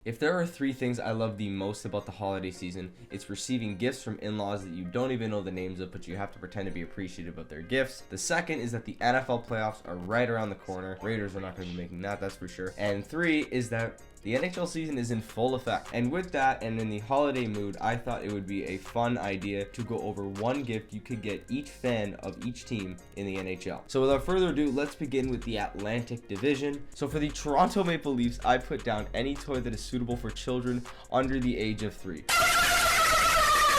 If there are three things I love the most about the holiday season, it's receiving gifts from in-laws that you don't even know the names of, but you have to pretend to be appreciative of their gifts. The second is that the NFL playoffs are right around the corner. Raiders are not going to be making that's for sure. And three is that the NHL season is in full effect. And with that, and in the holiday mood, I thought it would be a fun idea to go over one gift you could get each fan of each team in the NHL. So without further ado, let's begin with the Atlantic Division. So for the Toronto Maple Leafs, I put down any toy that is suitable for children under the age of 3.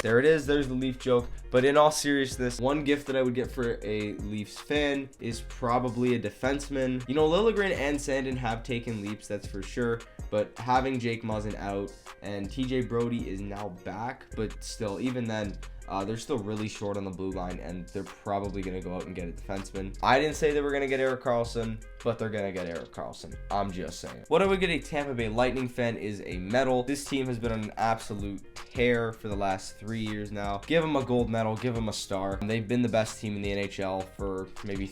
There it is, there's the Leaf joke. But in all seriousness, one gift that I would get for a Leafs fan is probably a defenseman. You know, Liljegren and Sandin have taken leaps, that's for sure. But having Jake Muzzin out and TJ Brody is now back, but still, even then, they're still really short on the blue line, and they're probably going to go out and get a defenseman. I didn't say they were going to get Erik Karlsson, but they're going to get Erik Karlsson. I'm just saying. What I would get a Tampa Bay Lightning fan is a medal. This team has been on an absolute tear for the last 3 years now. Give them a gold medal, give them a star. They've been the best team in the NHL for maybe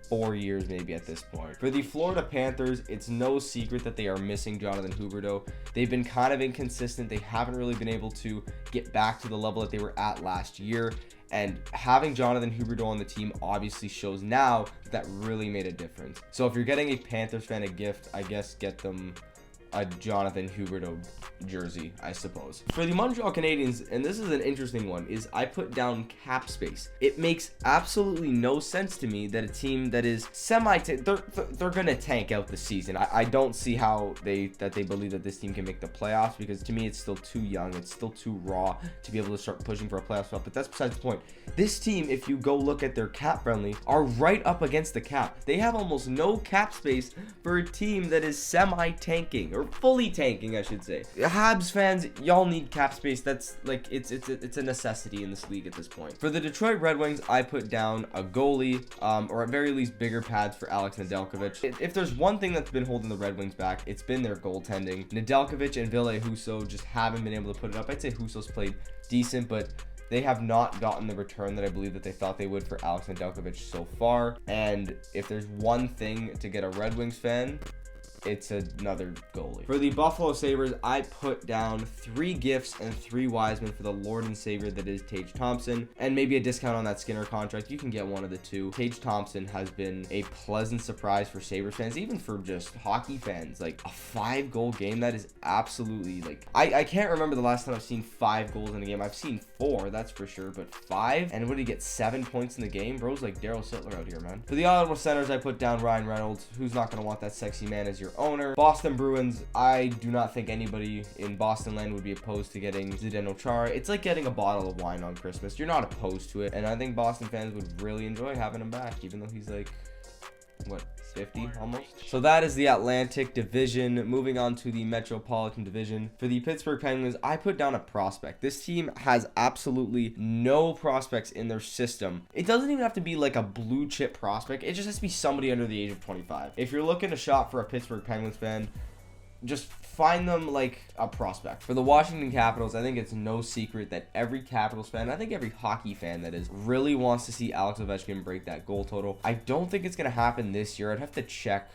4 years maybe at this point. For the Florida Panthers, it's no secret that they are missing Jonathan Huberdeau. They've been kind of inconsistent. They haven't really been able to get back to the level that they were at last year. And having Jonathan Huberdeau on the team obviously shows now that really made a difference. So if you're getting a Panthers fan a gift, I guess get them a Jonathan Huberdeau jersey, I suppose. For the Montreal Canadiens, and this is an interesting one, is I put down cap space. It makes absolutely no sense to me that a team that is they're gonna tank out the season. I don't see how they believe that this team can make the playoffs, because to me it's still too young, it's still too raw to be able to start pushing for a playoff spot. But that's besides the point. This team, if you go look at their cap friendly, are right up against the cap. They have almost no cap space for a team that is semi-tanking, or fully tanking, I should say. Habs fans, y'all need cap space. That's like, it's a necessity in this league at this point. For the Detroit Red Wings, I put down a goalie, or at very least bigger pads for Alex Nedeljkovic. If there's one thing that's been holding the Red Wings back, it's been their goaltending. Nedeljkovic and Ville Husso just haven't been able to put it up. I'd say Husso's played decent, but they have not gotten the return that I believe that they thought they would for Alex Nedeljkovic so far. And if there's one thing to get a Red Wings fan, it's another goalie. For the Buffalo Sabres, I put down 3 gifts and 3 Wisemen for the Lord and Savior that is Tage Thompson, and maybe a discount on that Skinner contract. You can get one of the two. Tage Thompson has been a pleasant surprise for Sabres fans, even for just hockey fans. Like a 5-goal game, that is absolutely, like, I can't remember the last time I've seen 5 goals in a game. I've seen 4, that's for sure, but 5? And what did he get, 7 points in the game? Bro's like Daryl Sittler out here, man. For the Ottawa Senators, I put down Ryan Reynolds. Who's not going to want that sexy man as your owner? Boston Bruins, I do not think anybody in Boston land would be opposed to getting Zdeno Chara. It's like getting a bottle of wine on Christmas. You're not opposed to it, and I think Boston fans would really enjoy having him back, even though he's like, what, 50 almost? So that is the Atlantic Division. Moving on to the Metropolitan Division. For the Pittsburgh Penguins, I put down a prospect. This team has absolutely no prospects in their system. It doesn't even have to be like a blue chip prospect. It just has to be somebody under the age of 25. If you're looking to shop for a Pittsburgh Penguins fan, just find them like a prospect. For the Washington Capitals, I think it's no secret that every Capitals fan, I think every hockey fan that is, really wants to see Alex Ovechkin break that goal total. I don't think it's going to happen this year. I'd have to check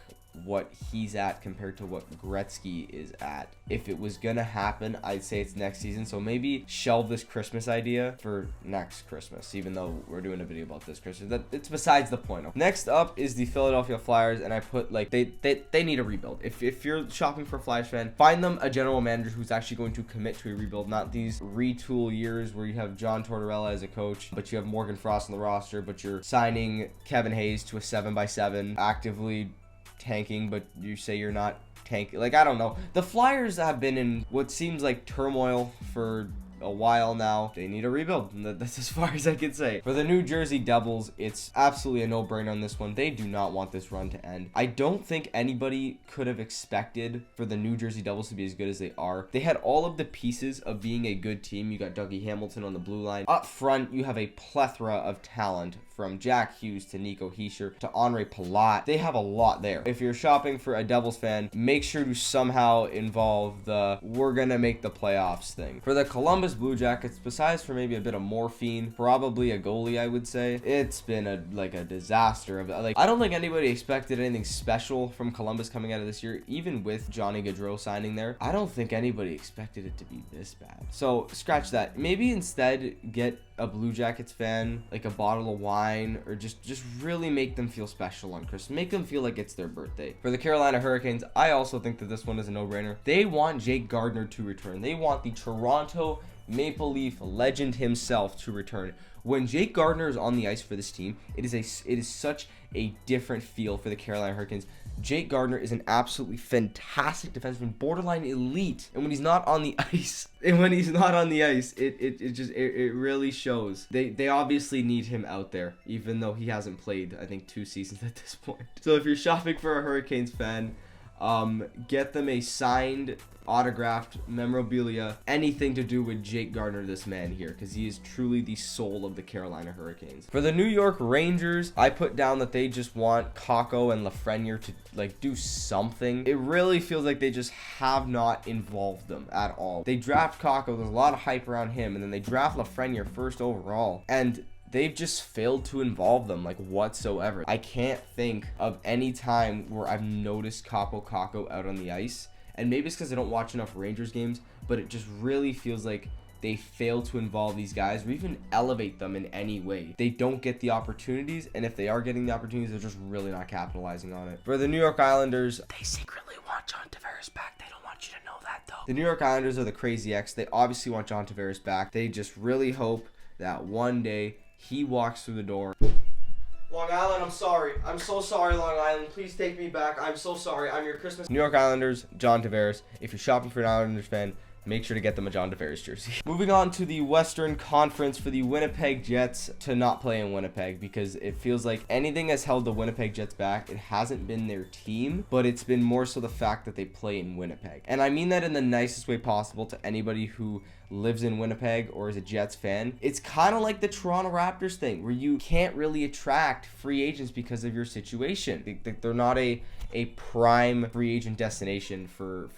what he's at compared to what Gretzky is at. If it was gonna happen, I'd say it's next season. So maybe shelve this Christmas idea for next Christmas, even though we're doing a video about this Christmas. It's besides the point. Next up is the Philadelphia Flyers, and I put like they need a rebuild. If you're shopping for a Flyers fan, find them a general manager who's actually going to commit to a rebuild, not these retool years where you have John Tortorella as a coach, but you have Morgan Frost on the roster, but you're signing Kevin Hayes to a 7x7, actively tanking, but you say you're not tanking. Like, I don't know. The Flyers have been in what seems like turmoil for a while now. They need a rebuild. That's as far as I can say. For the New Jersey Devils, it's absolutely a no-brainer on this one. They do not want this run to end. I don't think anybody could have expected for the New Jersey Devils to be as good as they are. They had all of the pieces of being a good team. You got Dougie Hamilton on the blue line. Up front, you have a plethora of talent, from Jack Hughes to Nico Hischier to Andre Palat. They have a lot there. If you're shopping for a Devils fan, make sure to somehow involve the "we're gonna make the playoffs" thing. For the Columbus Columbus Blue Jackets, besides for maybe a bit of morphine, probably a goalie, I would say, it's been a disaster. I don't think anybody expected anything special from Columbus coming out of this year. Even with Johnny Gaudreau signing there, I don't think anybody expected it to be this bad. So scratch that. Maybe instead get a Blue Jackets fan like a bottle of wine, or just really make them feel special on Christmas. Make them feel like it's their birthday. For the Carolina Hurricanes, I also think that this one is a no-brainer. They want Jake Gardiner to return. They want the Toronto Maple Leaf legend himself to return. When Jake Gardiner is on the ice for this team, it is such a different feel for the Carolina Hurricanes. Jake Gardiner is an absolutely fantastic defenseman, borderline elite. And when he's not on the ice, it really shows. They obviously need him out there, even though he hasn't played, I think, 2 seasons at this point. So if you're shopping for a Hurricanes fan, get them a signed, autographed memorabilia, anything to do with Jake Gardiner, this man here, because he is truly the soul of the Carolina Hurricanes. For the New York Rangers, I put down that they just want Kakko and Lafreniere to do something. It really feels like they just have not involved them at all. They draft Kakko, there's a lot of hype around him, and then they draft Lafreniere first overall, and they've just failed to involve them whatsoever. I can't think of any time where I've noticed Kaapo Kakko out on the ice. And maybe it's because I don't watch enough Rangers games, but it just really feels like they fail to involve these guys or even elevate them in any way. They don't get the opportunities, and if they are getting the opportunities, they're just really not capitalizing on it. For the New York Islanders, they secretly want John Tavares back. They don't want you to know that, though. The New York Islanders are the crazy X. They obviously want John Tavares back. They just really hope that one day he walks through the door. Long Island, I'm sorry. I'm so sorry, Long Island. Please take me back. I'm so sorry. I'm your Christmas. New York Islanders, John Tavares. If you're shopping for an Islanders fan, make sure to get them a John Tavares jersey. Moving on to the Western Conference, for the Winnipeg Jets to not play in Winnipeg, because it feels like anything has held the Winnipeg Jets back. It hasn't been their team, but it's been more so the fact that they play in Winnipeg. And I mean that in the nicest way possible to anybody who lives in Winnipeg or is a Jets fan. It's kind of like the Toronto Raptors thing, where you can't really attract free agents because of your situation. They're not a prime free agent destination for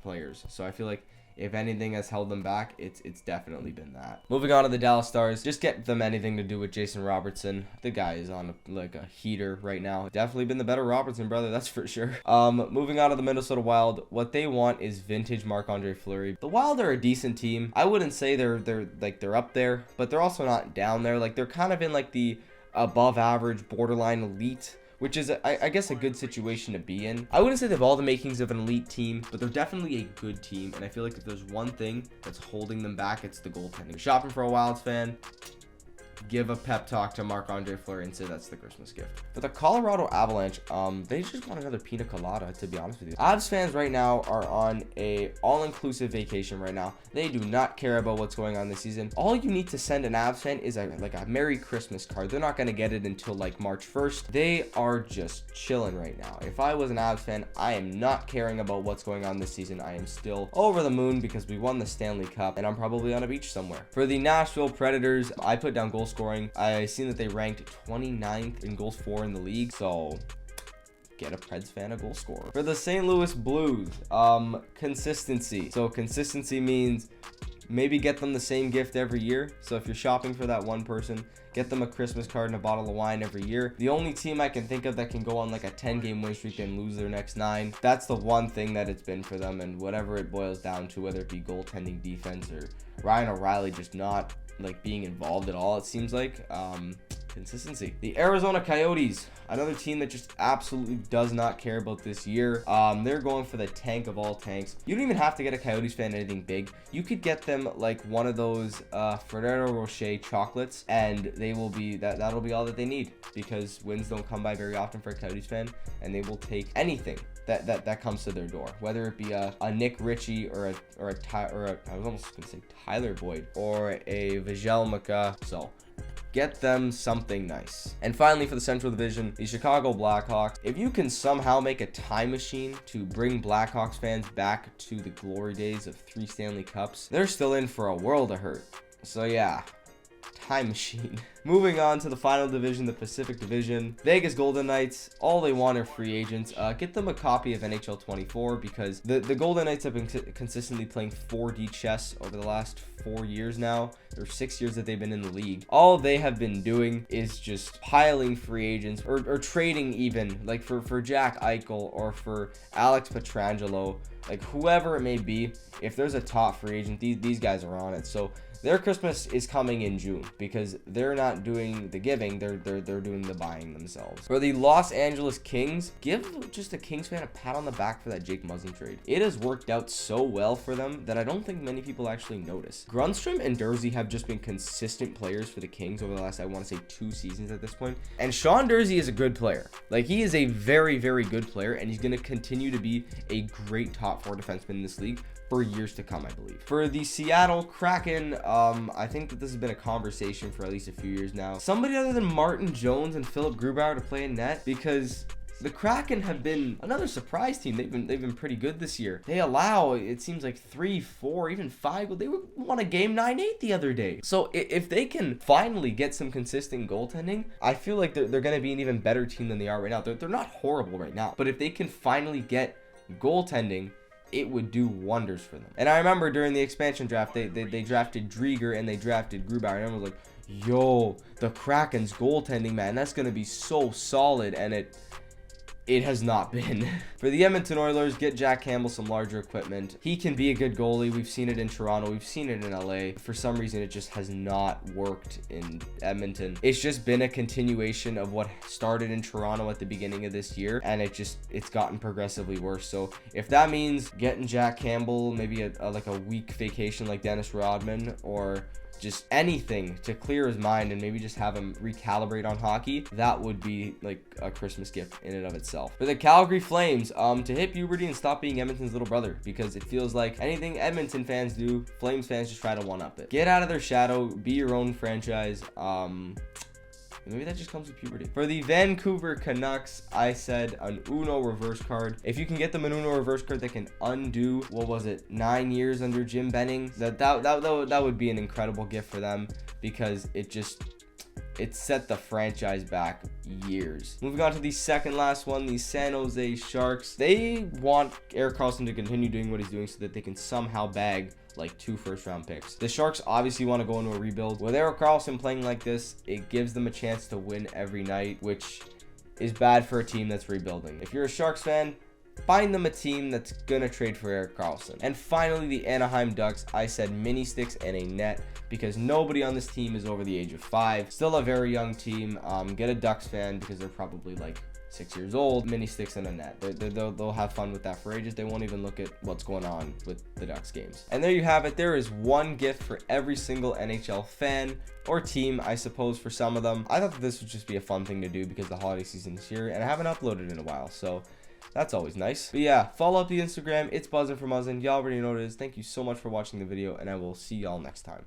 players. So I feel like if anything has held them back, it's definitely been that. Moving on to the Dallas Stars, just get them anything to do with Jason Robertson. The guy is on a heater right now. Definitely been the better Robertson brother, that's for sure. Moving on to the Minnesota Wild, what they want is vintage Marc-Andre Fleury. The Wild are a decent team. I wouldn't say they're up there, but they're also not down there. They're kind of in the above average, borderline elite, which is, I guess, a good situation to be in. I wouldn't say they have all the makings of an elite team, but they're definitely a good team. And I feel like if there's one thing that's holding them back, it's the goaltending. Shopping for a Wilds fan, give a pep talk to Marc-Andre Fleury and say that's the Christmas gift. For the Colorado Avalanche, they just want another pina colada, to be honest with you. Avs fans right now are on a all-inclusive vacation right now. They do not care about what's going on this season. All you need to send an Avs fan is a Merry Christmas card. They're not going to get it until March 1st. They are just chilling right now. If I was an Avs fan, I am not caring about what's going on this season. I am still over the moon because we won the Stanley Cup, and I'm probably on a beach somewhere. For the Nashville Predators, I put down goal scoring. I seen that they ranked 29th in goals for in the league, so get a Preds fan a goal scorer. For the St. Louis Blues, consistency. So consistency means maybe get them the same gift every year. So if you're shopping for that one person, get them a Christmas card and a bottle of wine every year. The only team I can think of that can go on a 10-game win streak and lose their next 9, that's the one thing that it's been for them. And whatever it boils down to, whether it be goaltending, defense, or Ryan O'Reilly just not being involved at all, it seems like, consistency. The Arizona Coyotes, another team that just absolutely does not care about this year. They're going for the tank of all tanks. You don't even have to get a Coyotes fan anything big. You could get them one of those Ferrero Rocher chocolates, and they will be that'll be all that they need, because wins don't come by very often for a Coyotes fan, and they will take anything that comes to their door, whether it be a Nick Ritchie or a I was almost gonna say Tyler Boyd or a Vjelmika. So get them something nice. And finally, for the Central Division, the Chicago Blackhawks. If you can somehow make a time machine to bring Blackhawks fans back to the glory days of 3 Stanley Cups, they're still in for a world of hurt. So yeah, time machine. Moving on to the final division, the Pacific Division. Vegas Golden Knights, all they want are free agents. Get them a copy of NHL 24 because the Golden Knights have been consistently playing 4D chess over the last 4 years now, or 6 years that they've been in the league. All they have been doing is just piling free agents or trading, even like for Jack Eichel or for Alex Pietrangelo, like whoever it may be. If there's a top free agent, these guys are on it. So their Christmas is coming in June because they're not doing the giving, they're doing the buying themselves. For the Los Angeles Kings, give just a Kings fan a pat on the back for that Jake Muzzin trade. It has worked out so well for them that I don't think many people actually notice. Grundstrom and Durzi have just been consistent players for the Kings over the last, I want to say, 2 seasons at this point. And Sean Durzi is a good player. Like, he is a very, very good player, and he's going to continue to be a great top 4 defenseman in this league for years to come, I believe. For the Seattle Kraken, I think that this has been a conversation for at least a few years now. Somebody other than Martin Jones and Philip Grubauer to play in net, because the Kraken have been another surprise team. They've been pretty good this year. They allow, it seems like 3, 4, even 5. They won a game 9-8 the other day. So if they can finally get some consistent goaltending, I feel like they're going to be an even better team than they are right now. They're not horrible right now, but if they can finally get goaltending, it would do wonders for them. And I remember during the expansion draft, they drafted Drieger and they drafted Grubauer, and I was like, yo, the Kraken's goaltending, man, that's going to be so solid, and it has not been. For the Edmonton Oilers, get Jack Campbell some larger equipment. He can be a good goalie. We've seen it in Toronto. We've seen it in LA. For some reason, it just has not worked in Edmonton. It's just been a continuation of what started in Toronto at the beginning of this year, and it's gotten progressively worse. So if that means getting Jack Campbell maybe like a week vacation like Dennis Rodman, or just anything to clear his mind and maybe just have him recalibrate on hockey, that would be like a Christmas gift in and of itself. For the Calgary Flames, to hit puberty and stop being Edmonton's little brother, because it feels like anything Edmonton fans do, Flames fans just try to one-up it. Get out of their shadow, be your own franchise. Maybe that just comes with puberty. For the Vancouver Canucks, I said an Uno reverse card. If you can get them an Uno reverse card that can undo, what was it, 9 years under Jim Benning, that would be an incredible gift for them, because it set the franchise back years. Moving on to the second last one, the San Jose Sharks. They want Erik Karlsson to continue doing what he's doing so that they can somehow bag like 2 first-round picks. The Sharks obviously want to go into a rebuild. With Erik Karlsson playing like this, it gives them a chance to win every night, which is bad for a team that's rebuilding. If you're a Sharks fan, find them a team that's gonna trade for Erik Karlsson. And finally, the Anaheim Ducks. I said mini sticks and a net, because nobody on this team is over the age of 5. Still a very young team. Get a Ducks fan because they're probably like 6 years old. Mini sticks and a net. They'll have fun with that for ages. They won't even look at what's going on with the Ducks games. And there you have it. There is one gift for every single NHL fan or team, I suppose, for some of them. I thought that this would just be a fun thing to do because the holiday season is here and I haven't uploaded in a while, so that's always nice. But yeah, follow up the Instagram. It's Buzzin' for Muzzin'. Y'all already know what it is. Thank you so much for watching the video, and I will see y'all next time.